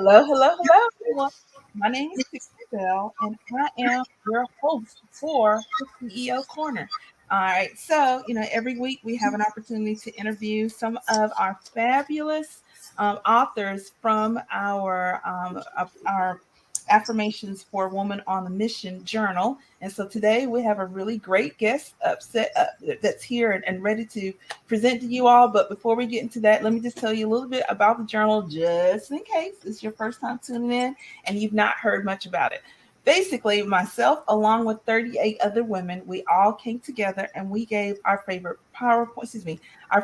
Hello, hello, hello, everyone. My name is Bell, and I am your host for the CEO Corner. All right, so every week we have an opportunity to interview some of our fabulous authors from our Affirmations for Woman on a Mission journal. And so today we have a really great guest that's here and ready to present to you all. But before we get into that, let me just tell you a little bit about the journal, just in case it's your first time tuning in and you've not heard much about it. Basically, myself, along with 38 other women, we all came together and we gave our favorite our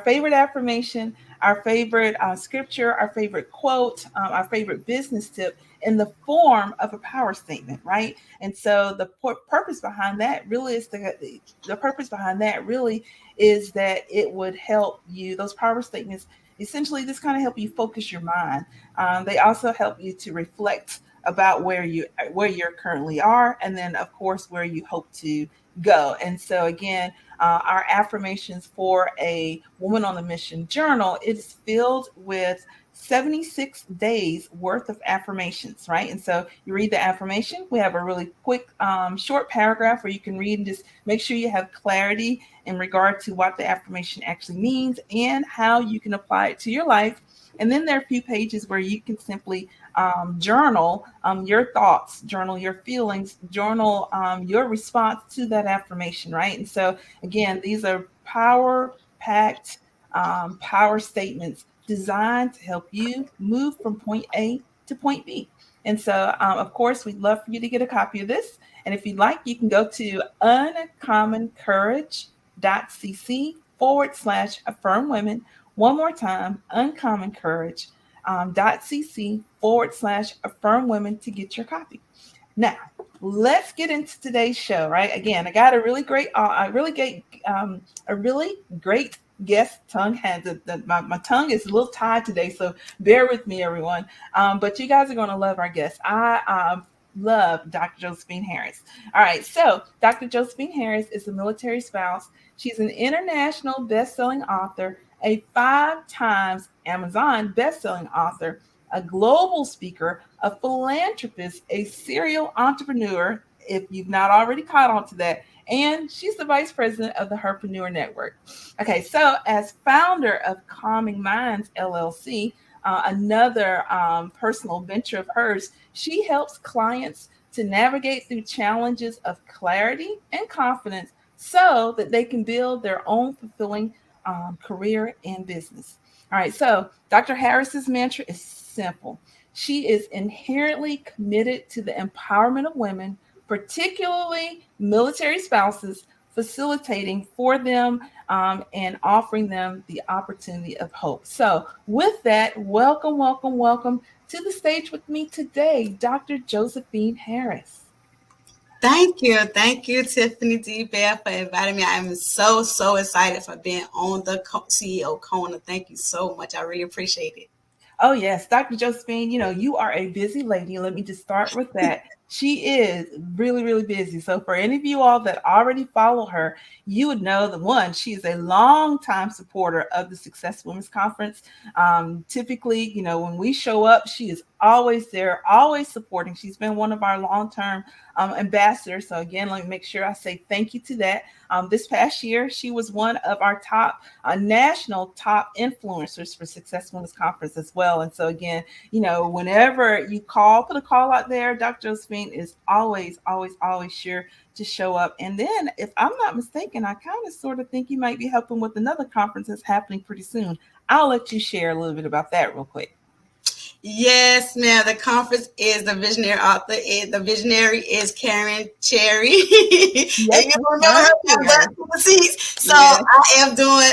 favorite affirmation, our favorite scripture, our favorite quote, our favorite business tip in the form of a power statement, right? And so the purpose behind that really is the purpose behind that really is that it would help you. Those power statements essentially just kind of help you focus your mind. They also help you to reflect about where you're currently are, and then of course where you hope to go. And so again, our affirmations for a woman on a mission journal is filled with 76 days worth of affirmations, right? And so you read the affirmation. We have a really quick, short paragraph where you can read and just make sure you have clarity in regard to what the affirmation actually means and how you can apply it to your life. And then there are a few pages where you can simply journal your thoughts, journal your feelings, journal your response to that affirmation, right? And so, again, these are power packed power statements designed to help you move from point A to point B. And so, of course, we'd love for you to get a copy of this. And if you'd like, you can go to uncommoncourage.cc/affirm women. One more time, uncommoncourage.cc/affirm women to get your copy. Now, let's get into today's show, right? Again, I got a really great guest. My tongue is a little tied today, so bear with me, everyone. But you guys are going to love our guest. I love Dr. Josephine Harris. All right, so Dr. Josephine Harris is a military spouse. She's an international best-selling author, a 5 times Amazon best-selling author, a global speaker, a philanthropist, a serial entrepreneur, if you've not already caught on to that, and she's the vice president of the Herpreneur Network. Okay, so as founder of Calming Minds LLC, another personal venture of hers, she helps clients to navigate through challenges of clarity and confidence so that they can build their own fulfilling career and business. All right, so Dr. Harris's mantra is simple. She is inherently committed to the empowerment of women, particularly military spouses, facilitating for them and offering them the opportunity of hope. So, with that, welcome, welcome, welcome to the stage with me today, Dr. Josephine Harris. Thank you, Tiffany D. Bear, for inviting me. I am so excited for being on the CEO Corner. Thank you so much. I really appreciate it. Oh, yes. Dr. Josephine, you are a busy lady. Let me just start with that. She is really, really busy. So for any of you all that already follow her, you would know that one, she is a longtime supporter of the Success Women's Conference. Typically, when we show up, she is always there, always supporting. She's been one of our long-term ambassadors. So again, let me make sure I say thank you to that. This past year, she was one of our top national top influencers for Success Women's Conference as well. And so again, whenever you put a call out there, Dr. Josephine is always sure to show up. And then, if I'm not mistaken, I kind of sort of think you might be helping with another conference that's happening pretty soon. I'll let you share a little bit about that real quick. Yes, ma'am. The conference is the visionary author. The visionary is Karen Cherry. Yes, and you remember her seats. So yes.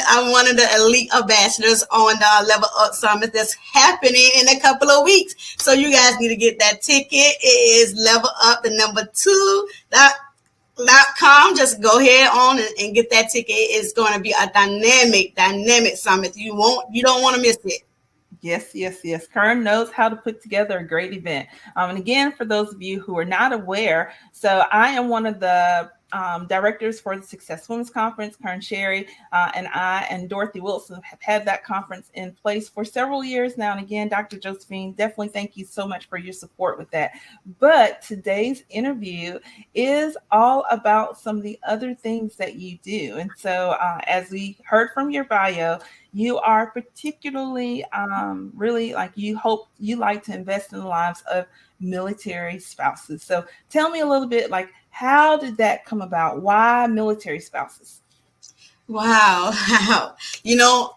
I'm one of the elite ambassadors on the Level Up Summit that's happening in a couple of weeks. So you guys need to get that ticket. It is Level Up, the number 2.com. Just go ahead on and get that ticket. It's going to be a dynamic summit. You don't want to miss it. Yes. Kern knows how to put together a great event. And again, for those of you who are not aware, so I am one of the directors for the Success Women's Conference. Karen Sherry and I and Dorothy Wilson have had that conference in place for several years now. And again, Dr. Josephine, definitely thank you so much for your support with that. But today's interview is all about some of the other things that you do. And so, as we heard from your bio, you are particularly really like you like to invest in the lives of military spouses. So tell me a little bit, like, how did that come about? Why military spouses? Wow. You know,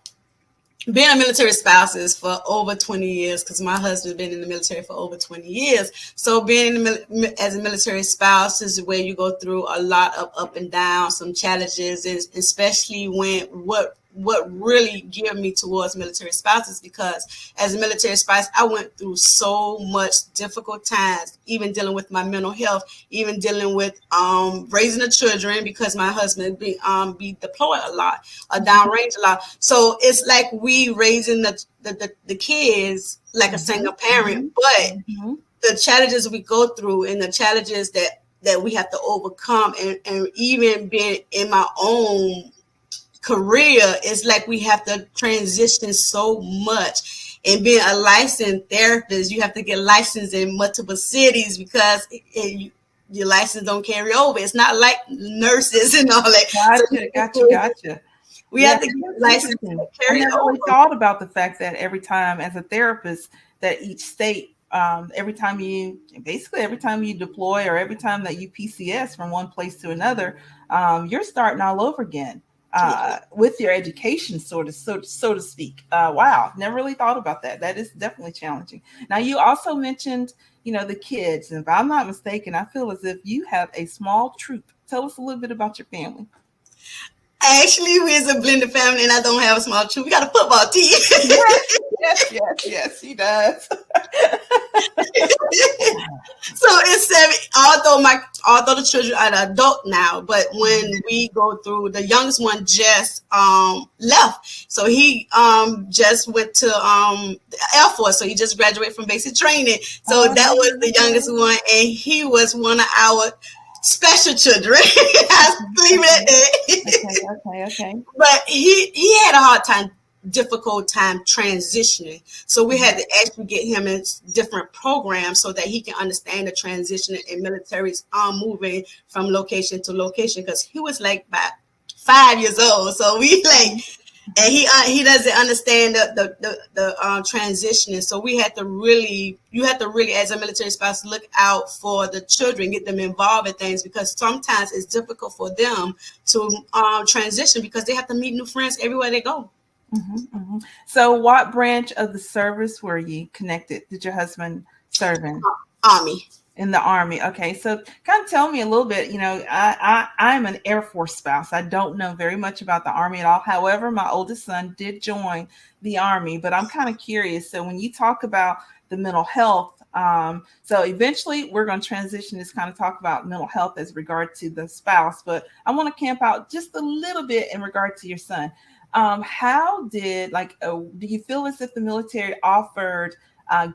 being a military spouse is for over 20 years because my husband's been in the military for over 20 years. So being in as a military spouse is where you go through a lot of up and down, some challenges, and especially when what really geared me towards military spouses, because as a military spouse, I went through so much difficult times, even dealing with my mental health, even dealing with raising the children, because my husband be deployed a lot, downrange a lot. So it's like we raising the kids like a single parent, but the challenges we go through and the challenges that we have to overcome, and even being in my own career, it's like we have to transition so much. And being a licensed therapist, you have to get licensed in multiple cities because your license don't carry over. It's not like nurses and all that. Gotcha. We have to get licensed to carry I never over. really thought about the fact that every time, as a therapist, that each state, every time you deploy, or every time that you PCS from one place to another, you're starting all over again. With your education, so to speak. Wow, never really thought about that. That is definitely challenging. Now, you also mentioned, the kids, and if I'm not mistaken, I feel as if you have a small troop. Tell us a little bit about your family. Actually, we're a blended family, and I don't have a small troop. We got a football team. Yes, he does. So it's 7. Although the children are adult now, but when we go through, the youngest one just left. So he just went to the Air Force. So he just graduated from basic training. So that was the youngest one, and he was one of our special children. I leave it at that. Okay. But he had a difficult time transitioning. So we had to actually get him in different programs so that he can understand the transition in militaries moving from location to location, because he was like about 5 years old. So we like, and he doesn't understand the transitioning. So you have to really, as a military spouse, look out for the children, get them involved in things, because sometimes it's difficult for them to transition because they have to meet new friends everywhere they go. So what branch of the service were you connected? Did your husband serve in? Army. In the Army. Okay. So kind of tell me a little bit, I'm an Air Force spouse. I don't know very much about the Army at all. However, my oldest son did join the Army, but I'm kind of curious. So when you talk about the mental health, so eventually we're going to transition this, kind of talk about mental health as regard to the spouse, but I want to camp out just a little bit in regard to your son. How did, do you feel as if the military offered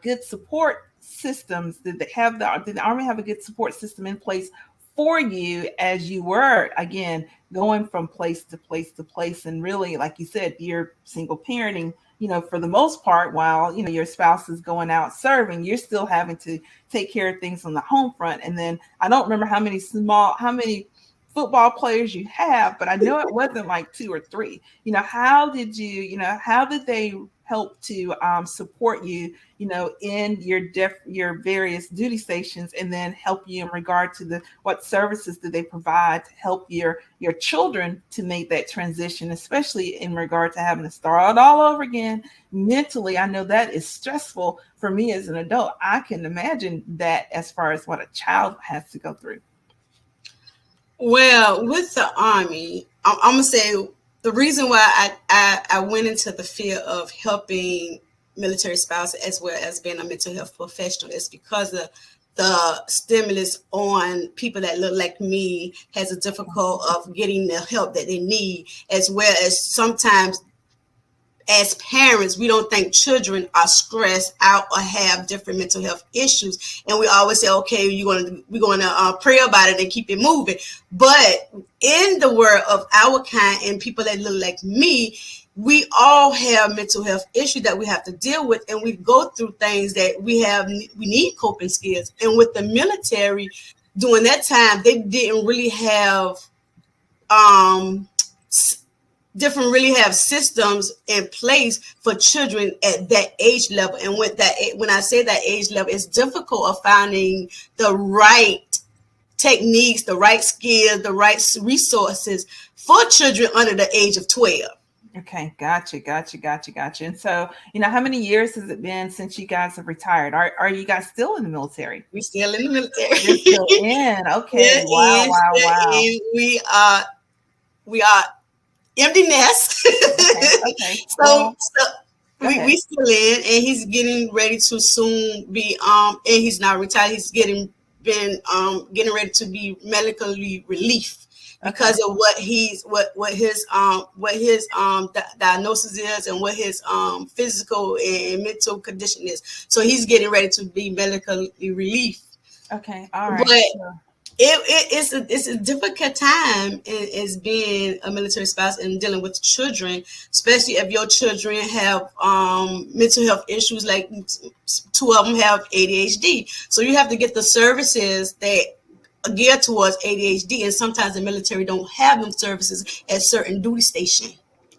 good support systems? Did the Army have a good support system in place for you as you were, again, going from place to place to place? And really, like you said, you're single parenting, for the most part, while, your spouse is going out serving, you're still having to take care of things on the home front. And then I don't remember how many football players you have, but I know it wasn't like 2 or 3. How did they help to support you, in your various duty stations, and then help you in regard to what services do they provide to help your children to make that transition, especially in regard to having to start all over again mentally? I know that is stressful for me as an adult. I can imagine that as far as what a child has to go through. Well, with the Army, I'm gonna say the reason why I went into the field of helping military spouses as well as being a mental health professional is because of the stimulus on people that look like me has a difficult of getting the help that they need, as well as sometimes as parents, we don't think children are stressed out or have different mental health issues, and we always say, "Okay, we're going to pray about it and keep it moving." But in the world of our kind and people that look like me, we all have mental health issues that we have to deal with, and we go through things that we need coping skills. And with the military, during that time, they didn't really have um different really have systems in place for children at that age level. And with that, when I say that age level, it's difficult of finding the right techniques, the right skills, the right resources for children under the age of 12. Okay, gotcha. And so, how many years has it been since you guys have retired? Are you guys still in the military? We still in the military. You're still in. Okay. Wow. We are empty nest. Okay. So we still in, and he's getting ready to soon be and he's not retired. He's getting ready to be medically relief because of what his diagnosis is and what his physical and mental condition is. So he's getting ready to be medically relief. Okay, all right. But it's a difficult time as being a military spouse and dealing with children, especially if your children have mental health issues. Like 2 of them have ADHD, so you have to get the services that are geared towards ADHD, and sometimes the military don't have them services at certain duty station.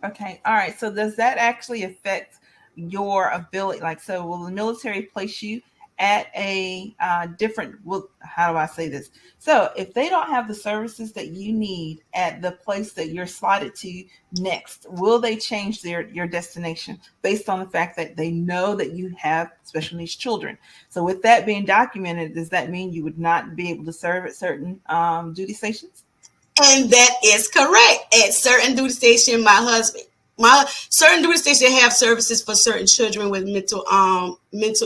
Okay, all right. So does that actually affect your ability? Like, so will the military place you at a different, well, how do I say this? So if they don't have the services that you need at the place that you're slotted to next, will they change your destination based on the fact that they know that you have special needs children? So with that being documented, does that mean you would not be able to serve at certain duty stations? And that is correct. At certain duty station, certain duty station have services for certain children with mental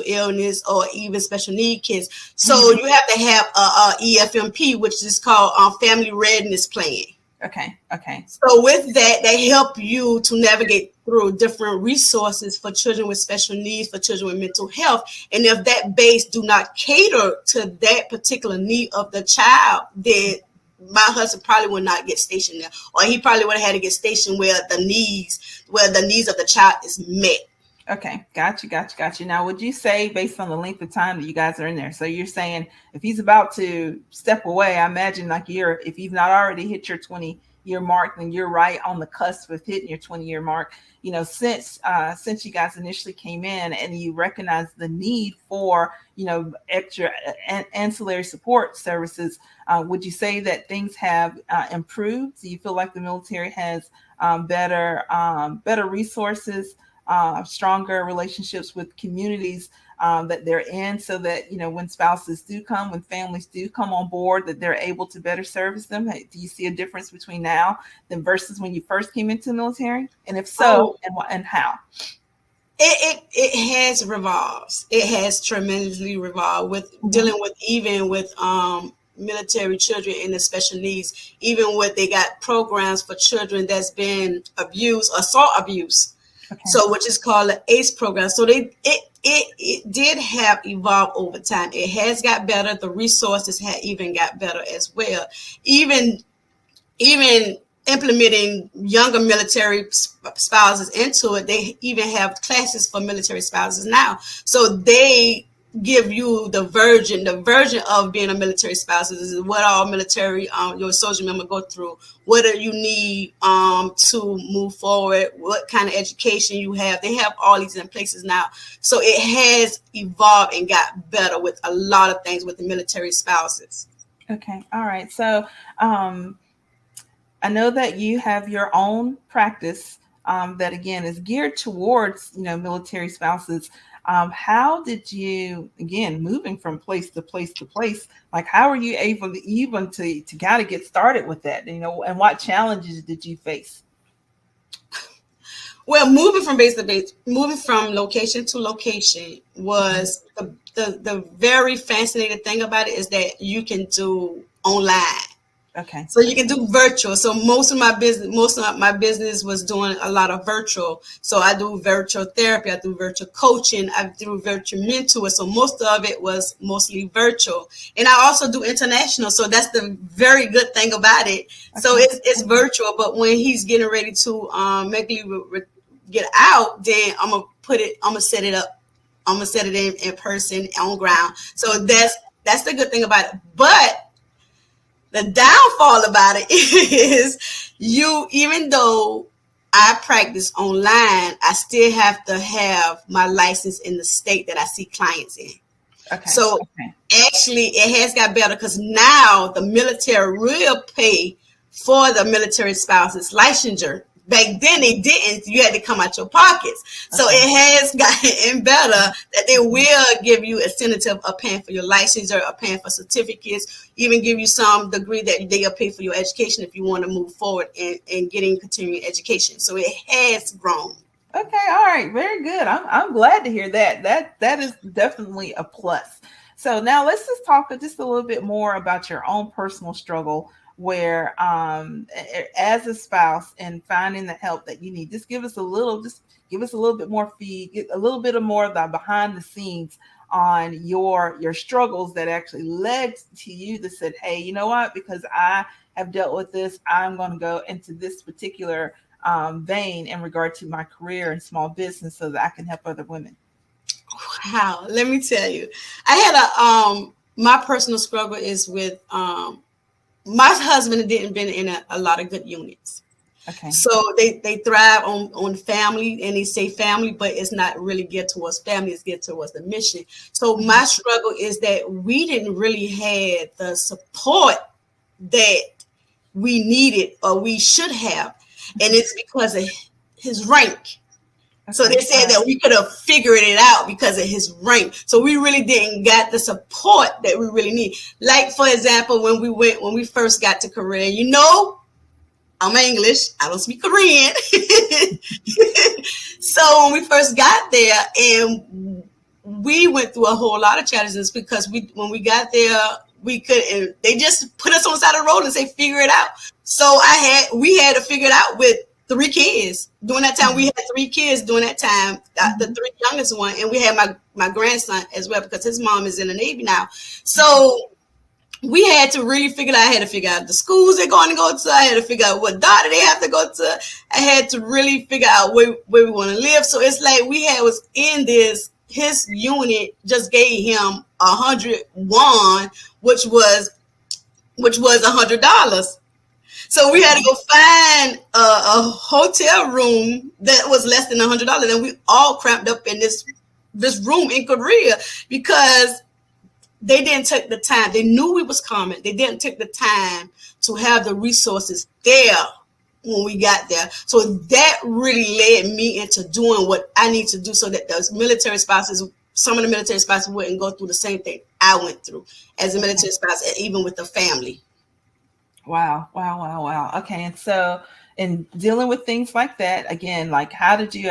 illness or even special need kids. So you have to have a EFMP, which is called Family Readiness Plan. Okay. So with that, they help you to navigate through different resources for children with special needs, for children with mental health. And if that base do not cater to that particular need of the child, then my husband probably would not get stationed there, or he probably would have had to get stationed where the needs of the child is met. Okay, gotcha. Now, would you say, based on the length of time that you guys are in there, so you're saying if he's about to step away, I imagine if you've not already hit your 20-year mark, then you're right on the cusp of hitting your 20-year mark. Since you guys initially came in and you recognize the need for, extra ancillary support services, would you say that things have improved? Do you feel like the military has better resources, stronger relationships with communities that they're in, so that when spouses do come, when families do come on board, that they're able to better service them? Do you see a difference between now than versus when you first came into the military? And if so, and how? It has revolved. It has tremendously revolved with dealing with military children and the special needs, even with they got programs for children that's been abused, assault abuse. Okay. So which is called the ACE program. So it did have evolved over time. It has got better. The resources had even got better as well. Even implementing younger military spouses into it, they even have classes for military spouses now. So they give you the version of being a military spouse. This is what all military your soldier member go through. What do you need to move forward? What kind of education you have? They have all these in places now. So it has evolved and got better with a lot of things with the military spouses. Okay, all right. So I know that you have your own practice that again is geared towards military spouses. How did you, again, moving from place to place to place, like how are you able to even to kind of get started with that, and what challenges did you face? Well, moving from base to base, moving from location to location was the very fascinating thing about it is that you can do online. Okay. So you can do virtual. So most of my business was doing a lot of virtual. So I do virtual therapy, I do virtual coaching, I do virtual mentor. So most of it was mostly virtual. And I also do international. So that's the very good thing about it. So Okay. it's virtual, but when he's getting ready to maybe get out, then I'm gonna set it up. I'm gonna set it in person on ground. So that's the good thing about it. But the downfall about it is even though I practice online, I still have to have my license in the state that I see clients in. Okay. So actually it has got better because now the military will pay for the military spouse's licensure. Back then they didn't. You had to come out your pockets. So it has gotten better that they will give you incentive of paying for your licensure or paying for certificates, even give you some degree that they'll pay for your education if you want to move forward in getting continuing education. So it has grown. Okay, all right, very good. I'm glad to hear that. That is definitely a plus. So now let's just talk just a little bit more about your own personal struggle where as a spouse and finding the help that you need. Just give us a little bit more feed, get a little bit of more of the behind the scenes on your struggles that actually led to you that said, hey, you know what, because I have dealt with this, I'm going to go into this particular vein in regard to my career and small business so that I can help other women. Wow, let me tell you, I had my personal struggle is with my husband didn't been in a lot of good units. Okay. So they thrive on family, and they say family, but it's not really geared towards family, it's geared towards the mission. So my struggle is that we didn't really have the support that we needed or we should have. And it's because of his rank. So they said that we could have figured it out because of his rank. So we really didn't get the support that we really need. Like, for example, when we first got to Korea, I'm English. I don't speak Korean. So when we first got there, and we went through a whole lot of challenges because when we got there, we couldn't. They just put us on the side of the road and say, figure it out. So we had to figure it out with 3 kids. During that time, we had 3 kids during that time, the 3 youngest one, and we had my grandson as well because his mom is in the Navy now. So we had to really figure it out. I had to figure out the schools they're going to go to. I had to figure out what doctor they have to go to. I had to really figure out where we want to live. So it's like was in this. His unit just gave him 100 won, which was $100. So we had to go find a hotel room that was less than $100, and we all cramped up in this room in Korea because they didn't take the time. They knew we was coming. They didn't take the time to have the resources there when we got there. So that really led me into doing what I need to do so that those military spouses, some of the military spouses wouldn't go through the same thing I went through as a military spouse, and even with the family. Wow. Okay. And so in dealing with things like that, again, like how were you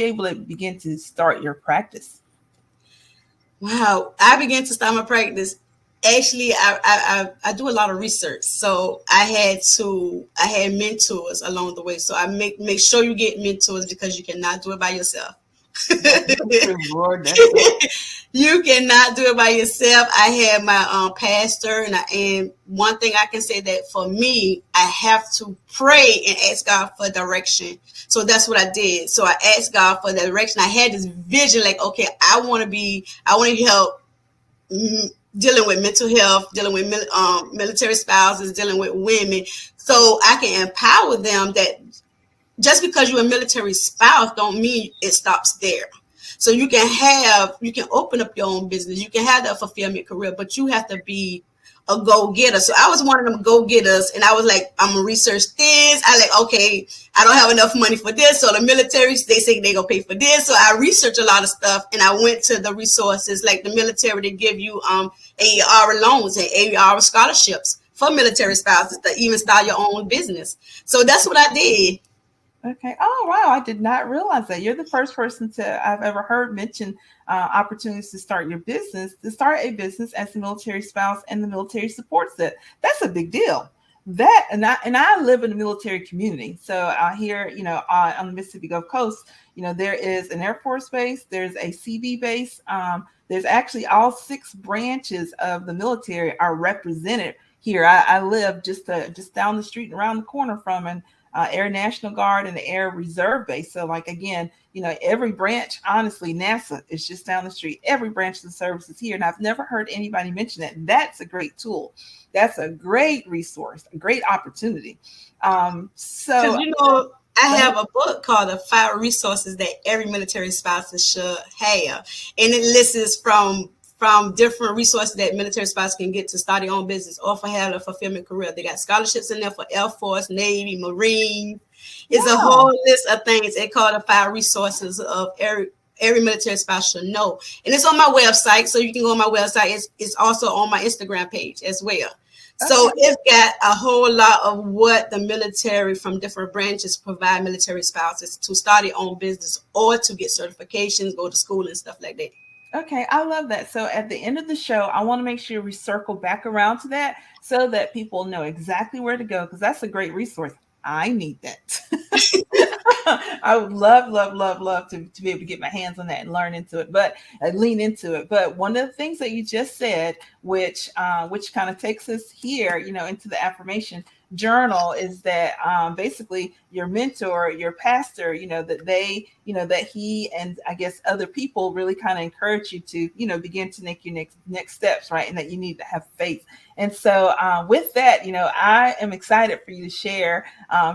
able to begin to start your practice? Wow. I began to start my practice. Actually, I do a lot of research. So I had mentors along the way. So I make sure you get mentors because you cannot do it by yourself. You cannot do it by yourself. I had my pastor, and one thing I can say that for me, I have to pray and ask God for direction. So that's what I did. So I asked God for direction. I had this vision, like, okay, I want to help dealing with mental health, dealing with military spouses, dealing with women, so I can empower them that just because you're a military spouse don't mean it stops there. So you can open up your own business. You can have that fulfillment career, but you have to be a go-getter. So I was one of them go-getters, and I was like, I'm gonna research this. I like, okay, I don't have enough money for this. So the military, they say they gonna pay for this. So I researched a lot of stuff, and I went to the resources like the military. They give you AER loans and AER scholarships for military spouses to even start your own business. So that's what I did. Okay. Oh, wow. I did not realize that. You're the first person I've ever heard mention opportunities to start your business, to start a business as a military spouse, and the military supports it. That's a big deal. That and I live in the military community. So here, on the Mississippi Gulf Coast, there is an Air Force base, there's a CV base. There's actually all six branches of the military are represented here. I live just down the street and around the corner from, and Air National Guard and the Air Reserve Base. So, like again, every branch. Honestly, NASA is just down the street. Every branch of the service is here, and I've never heard anybody mention that. That's a great tool. That's a great resource, a great opportunity. Because I have a book called The 5 Resources That Every Military Spouse Should Have, and it lists from different resources that military spouses can get to start their own business or for have a fulfillment career. They got scholarships in there for Air Force, Navy, Marine. It's a whole list of things. They call the 5 resources of every military spouse should know. And it's on my website, so you can go on my website. It's also on my Instagram page as well. So it's got a whole lot of what the military from different branches provide military spouses to start their own business or to get certifications, go to school and stuff like that. Okay, I love that. So at the end of the show, I want to make sure we circle back around to that so that people know exactly where to go, because that's a great resource. I need that. I would love to be able to get my hands on that and learn into it, but lean into it. But one of the things that you just said, which kind of takes us here, into the affirmation journal, is that basically your mentor, your pastor, that he and I guess other people really kind of encourage you to, begin to make your next steps, right? And that you need to have faith. And so with that, I am excited for you to share,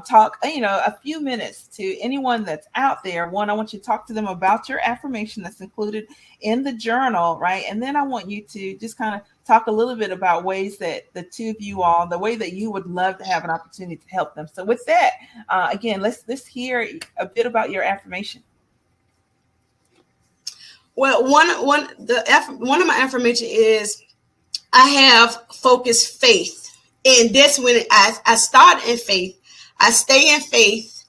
talk, a few minutes to anyone that's out there. One, I want you to talk to them about your affirmation that's included in the journal, right? And then I want you to just kind of talk a little bit about ways that the two of you all, the way that you would love to have an opportunity to help them. So with that, again, let's hear a bit about your affirmation. Well, one of my affirmation is I have focused faith. And that's when I start in faith, I stay in faith,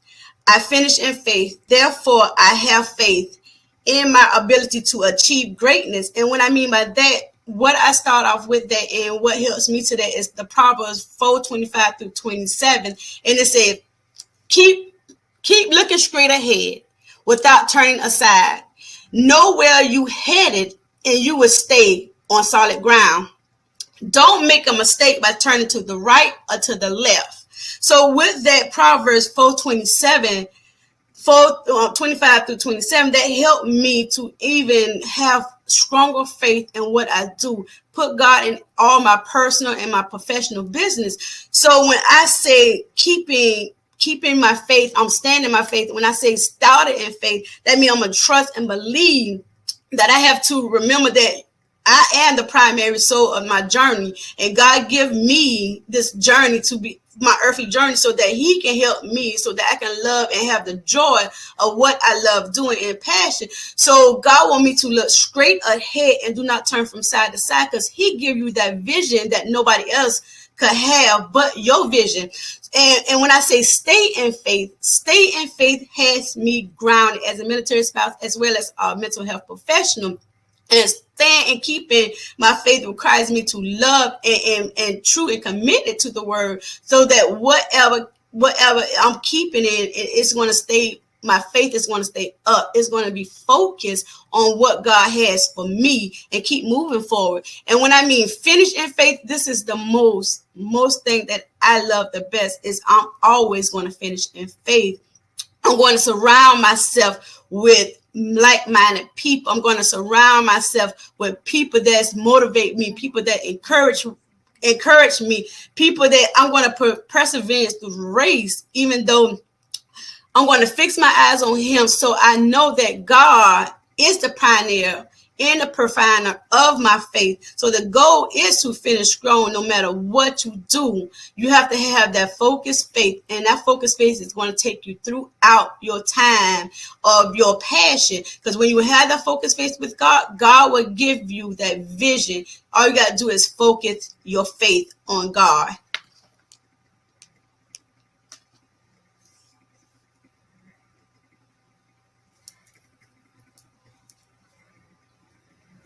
I finish in faith. Therefore, I have faith in my ability to achieve greatness. And what I mean by that, what I start off with that and what helps me to that is the Proverbs 4:25-27. And it said, keep looking straight ahead without turning aside. Know where you headed and you will stay on solid ground. Don't make a mistake by turning to the right or to the left. So with that Proverbs 4:27, 4:25-27, that helped me to even have stronger faith in what I do. Put God in all my personal and my professional business. So when I say keeping my faith, I'm standing my faith. When I say started in faith, that means I'm going to trust and believe that I have to remember that I am the primary soul of my journey, and God give me this journey to be my earthly journey so that he can help me so that I can love and have the joy of what I love doing and passion. So God want me to look straight ahead and do not turn from side to side, because he give you that vision that nobody else could have but your vision. And when I say stay in faith has me grounded as a military spouse as well as a mental health professional. And stand and keeping my faith requires me to love and true and committed to the word, so that whatever I'm keeping it's going to stay. My faith is going to stay up. It's going to be focused on what God has for me and keep moving forward. And when I mean finish in faith, this is the most thing that I love the best is I'm always going to finish in faith. I'm going to surround myself with like-minded people. I'm going to surround myself with people that motivate me, people that encourage me, people that I'm going to persevere through the race, even though I'm going to fix my eyes on him. So I know that God is the pioneer and the perfiner of my faith. So the goal is to finish strong no matter what you do. You have to have that focused faith, and that focused faith is going to take you throughout your time of your passion. Because when you have that focused faith with God, God will give you that vision. All you got to do is focus your faith on God.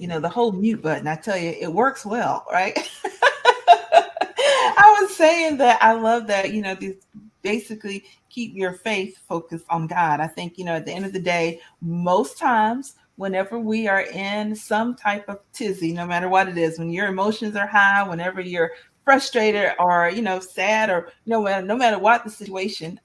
the whole mute button, I tell you, it works well, right? I was saying that I love that, these basically keep your faith focused on God. I think, at the end of the day, most times, whenever we are in some type of tizzy, no matter what it is, when your emotions are high, whenever you're frustrated or, sad, or no matter what the situation,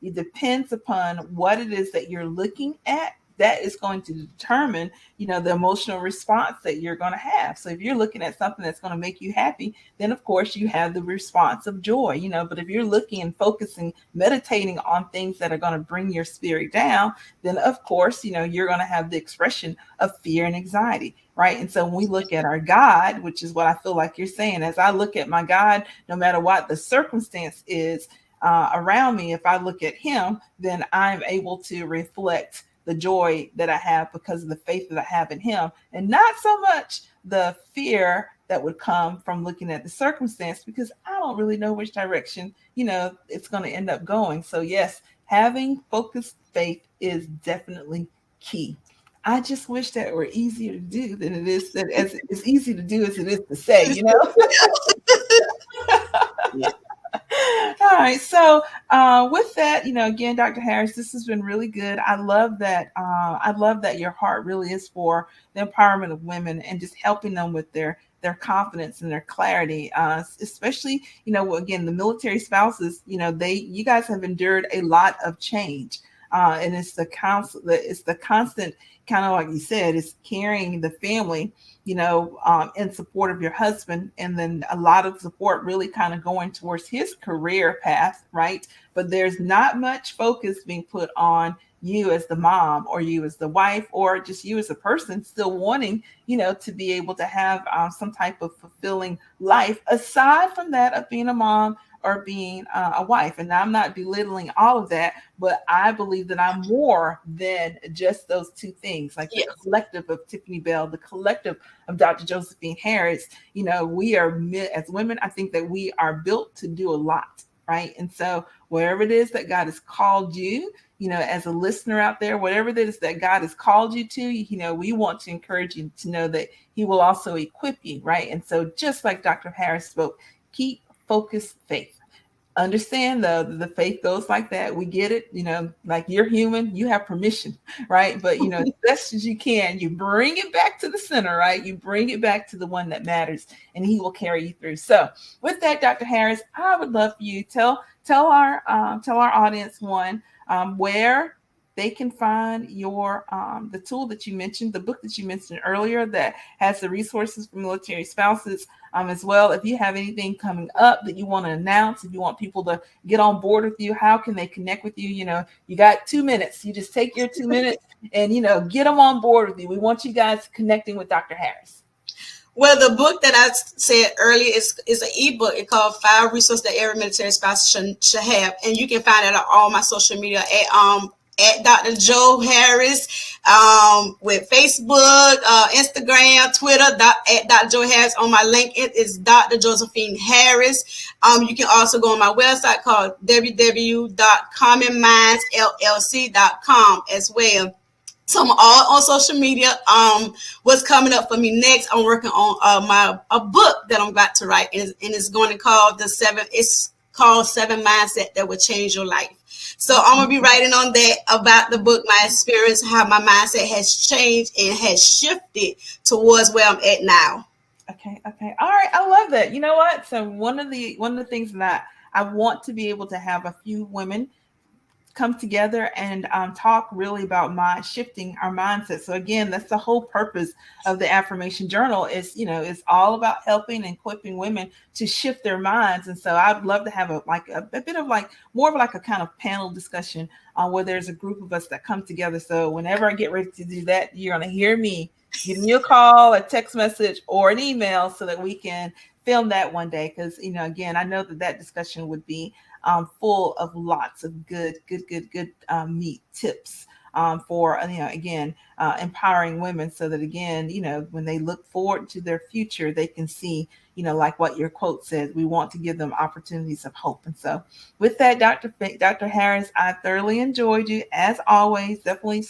it depends upon what it is that you're looking at. That is going to determine, the emotional response that you're going to have. So if you're looking at something that's going to make you happy, then of course you have the response of joy, but if you're looking and focusing, meditating on things that are going to bring your spirit down, then of course, you're going to have the expression of fear and anxiety, right? And so when we look at our God, which is what I feel like you're saying, as I look at my God, no matter what the circumstance is around me, if I look at him, then I'm able to reflect the joy that I have because of the faith that I have in him, and not so much the fear that would come from looking at the circumstance, because I don't really know which direction, it's going to end up going. So yes, having focused faith is definitely key. I just wish that were easier to do than it is, that as easy to do as it is to say. Yeah. All right. So, with that, again, Dr. Harris, this has been really good. I love that. I love that your heart really is for the empowerment of women and just helping them with their confidence and their clarity. Especially, again, the military spouses. You guys have endured a lot of change, and it's the constant, kind of like you said, it's carrying the family, in support of your husband, and then a lot of support really kind of going towards his career path, right? But there's not much focus being put on you as the mom, or you as the wife, or just you as a person still wanting, to be able to have some type of fulfilling life aside from that of being a mom or being a wife. And I'm not belittling all of that, but I believe that I'm more than just those two things. Like the Yes. collective of Tiffany Bell, the collective of Dr. Josephine Harris, we are, as women, I think that we are built to do a lot, right? And so wherever it is that God has called you, as a listener out there, whatever it is that God has called you to, we want to encourage you to know that he will also equip you, right? And so just like Dr. Harris spoke, keep focused faith. Understand the faith goes like that. We get it, like you're human, you have permission, right? But as best as you can, you bring it back to the center, right? You bring it back to the one that matters, and he will carry you through. So with that, Dr. Harris, I would love for you to tell our audience, one, where they can find your the tool that you mentioned, the book that you mentioned earlier that has the resources for military spouses, as well. If you have anything coming up that you want to announce, if you want people to get on board with you, how can they connect with you? You got 2 minutes. You just take your 2 minutes and get them on board with you. We want you guys connecting with Dr. Harris. Well, the book that I said earlier is an ebook. It's called Five Resources That Every Military Spouse should have, and you can find it on all my social media at Dr. Joe Harris, with Facebook, Instagram, Twitter, at Dr. Joe Harris. On my link, it is Dr. Josephine Harris. You can also go on my website called www.commonmindsllc.com as well. So I'm all on social media. What's coming up for me next? I'm working on a book that I'm about to write, and it's going to call It's called Seven Mindset That Will Change Your Life. So I'm gonna be writing on that, about the book, my experience, how my mindset has changed and has shifted towards where I'm at now. Okay. All right. I love that. You know what? So one of the things that I want to be able to have a few women come together and talk really about shifting our mindset. So again, that's the whole purpose of the affirmation journal, is it's all about helping and equipping women to shift their minds. And so I'd love to have a bit of more of like a kind of panel discussion where there's a group of us that come together. So whenever I get ready to do that, you're going to hear me giving you a call, a text message, or an email, so that we can film that one day. Because again, I know that discussion would be full of lots of good meat tips for again, empowering women so that, again, when they look forward to their future, they can see, like what your quote says, we want to give them opportunities of hope. And so with that, Dr. Harris, I thoroughly enjoyed you as always. Definitely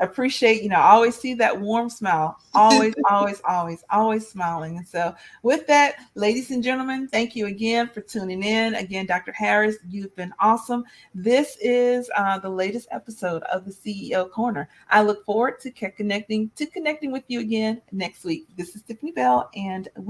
appreciate, I always see that warm smile, always, always, always, always smiling. And so with that, ladies and gentlemen, thank you again for tuning in. Again, Dr. Harris, you've been awesome. This is the latest episode of the CEO Corner. I look forward to connecting with you again next week. This is Tiffany Bell, and